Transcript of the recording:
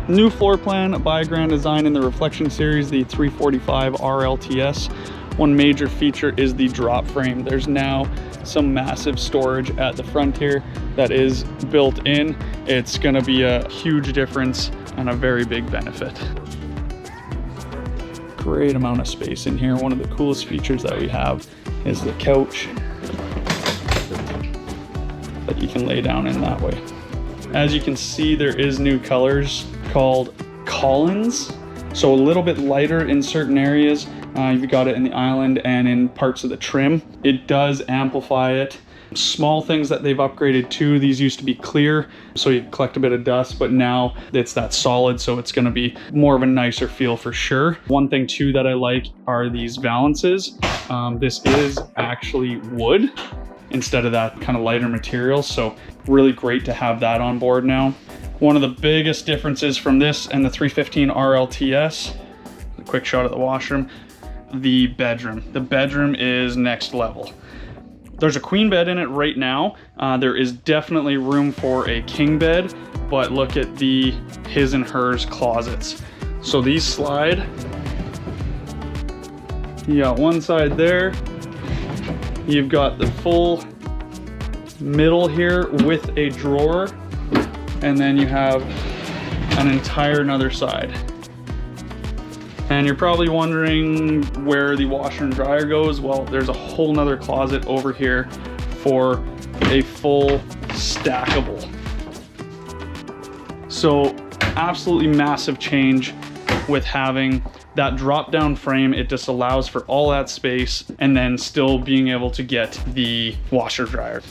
New floor plan by Grand Design in the Reflection series, the 345 RLTS. One major feature is the drop frame. There's now some massive storage at the front here that is built in. It's gonna be a huge difference and a very big benefit. Great amount of space in here. One of the coolest features that we have is the couch that you can lay down in that way. As you can see, there is new colors called Collins. So a little bit lighter in certain areas. You've got it in the island and in parts of the trim. It does amplify it. Small things that they've upgraded to, these used to be clear, so you collect a bit of dust, but now it's that solid, so it's gonna be more of a nicer feel for sure. One thing too that I like are these valances. This is actually wood instead of that kind of lighter material, so really great to have that on board now. One of the biggest differences from this and the 315 RLTS, a quick shot of the washroom, the bedroom. The bedroom is next level. There's a queen bed in it right now. There is definitely room for a king bed, but look at the his and hers closets. So these slide. You got one side there. You've got the full middle here with a drawer, and then you have an entire another side. And you're probably wondering where the washer and dryer goes. Well, there's a whole nother closet over here for a full stackable. So absolutely massive change with having that drop down frame. It just allows for all that space and then still being able to get the washer dryer.